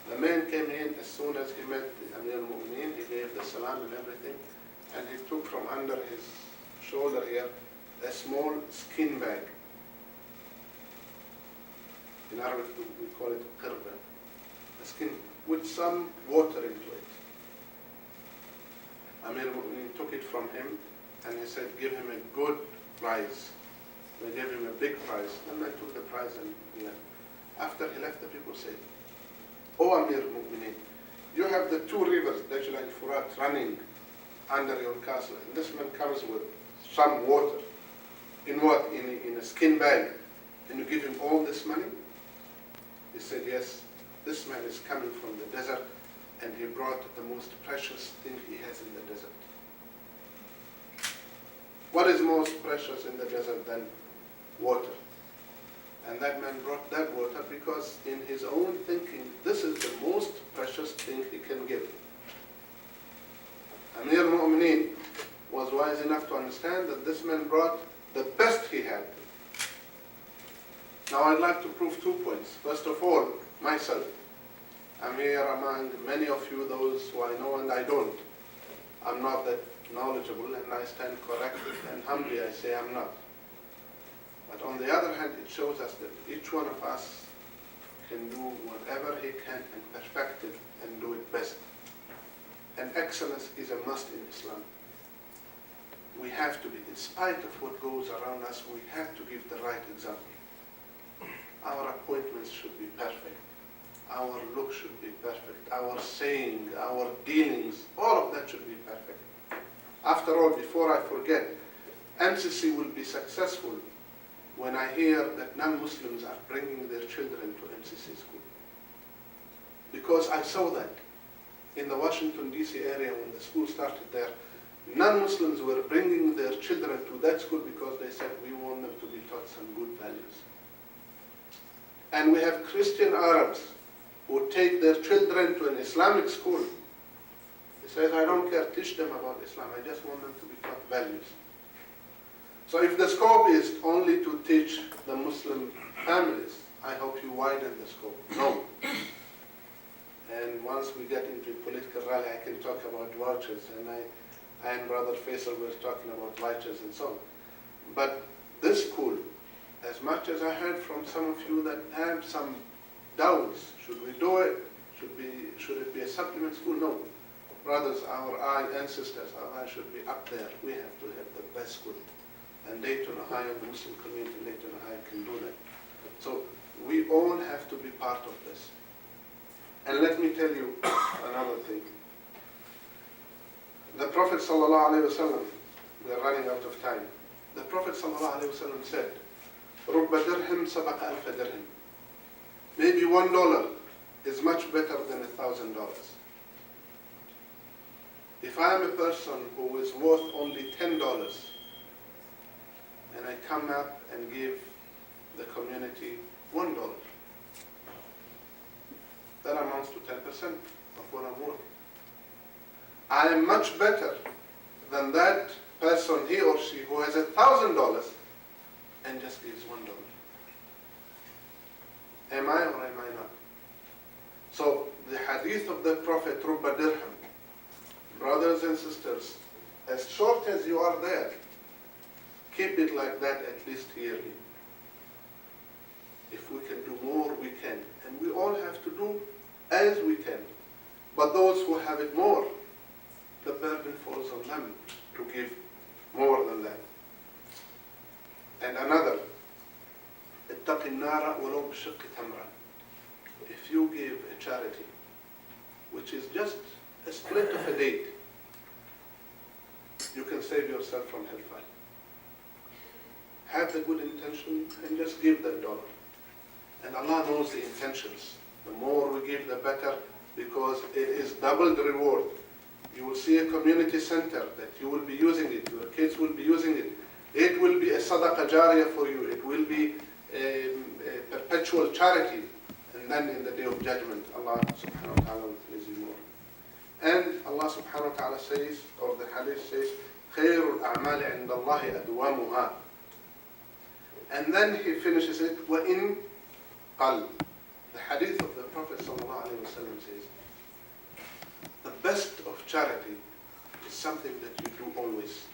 The man came in as soon as he met the Amir al-Mu'mineen, he gave the salam and everything, and he took from under his shoulder here a small skin bag. In Arabic we call it qirba, a skin with some water into it. Amir al-Mu'mineen took it from him and he said, give him a good prize. They gave him a big prize, and I took the prize and he left. After he left, the people said, "O Amir al-Mu'mineen, you have the two rivers, Dajjal and Furat, running under your castle, and this man comes with some water. In what? In a skin bag. And you give him all this money?" He said, "Yes, this man is coming from the desert, and he brought the most precious thing he has in the desert." What is most precious in the desert than water? And that man brought that water because in his own thinking, this is the most precious thing he can give. Amir al-Mu'mineen was wise enough to understand that this man brought the best he had. Now I'd like to prove 2 points. First of all, myself. I'm here among many of you, those who I know and I don't. I'm not that knowledgeable, and I stand corrected, and humbly I say I'm not. But on the other hand, it shows us that each one of us can do whatever he can and perfect it and do it best. And excellence is a must in Islam. We have to be, in spite of what goes around us, we have to give the right example. Our appointments should be perfect. Our look should be perfect. Our saying, our dealings, all of that should be perfect. After all, before I forget, MCC will be successful when I hear that non-Muslims are bringing their children to MCC school. Because I saw that in the Washington, D.C. area when the school started there. Non-Muslims were bringing their children to that school because they said, we want them to be taught some good values. And we have Christian Arabs who take their children to an Islamic school. They say, I don't care, teach them about Islam, I just want them to be taught values. So if the scope is only to teach the Muslim families, I hope you widen the scope. No. And once we get into political rally, I can talk about vouchers, and I and Brother Faisal were talking about vouchers and so on. But this school, as much as I heard from some of you that have some doubts, should we do it? Should it be a supplement school? No. Brothers, our eye and sisters, our eye should be up there. We have to have the best school. And Dayton, Ohio, the Muslim community in Dayton, Ohio can do that. So we all have to be part of this. And let me tell you another thing. The Prophet ﷺ, we are running out of time. The Prophet ﷺ said, رُبَّ دِرْهِمْ سَبَقَ أَلْفَ دِرْهِمْ. Maybe $1 is much better than $1,000. If I am a person who is worth only $10, and I come up and give the community $1, that amounts to 10% of what I'm worth. I am much better than that person, he or she, who has $1,000 and just gives $1. Am I or am I not? So the hadith of the Prophet, رُبَّ دِرْهِمْ, brothers and sisters, as short as you are there, keep it like that at least yearly. If we can do more, we can. And we all have to do as we can. But those who have it more, the burden falls on them to give more than that. And another, اتق النار ولو بشق تمرة. If you give a charity, which is just a split of a date, you can save yourself from hellfire. Have the good intention and just give that $1. And Allah knows the intentions. The more we give, the better, because it is double the reward. You will see a community center that you will be using it, your kids will be using it. It will be a sadaqah jariyah for you. It will be a perpetual charity. And then in the day of judgment, Allah subhanahu wa ta'ala will please you more. And Allah subhanahu wa ta'ala says, or the hadith says, خَيْرُ الْأَعْمَالِ عِنْدَ اللَّهِ أَدْوَامُهَا. And then he finishes it, وَإِن قَلْ. The hadith of the Prophet sallallahu alayhi wa Excellencies, the best of charity is something that you do always.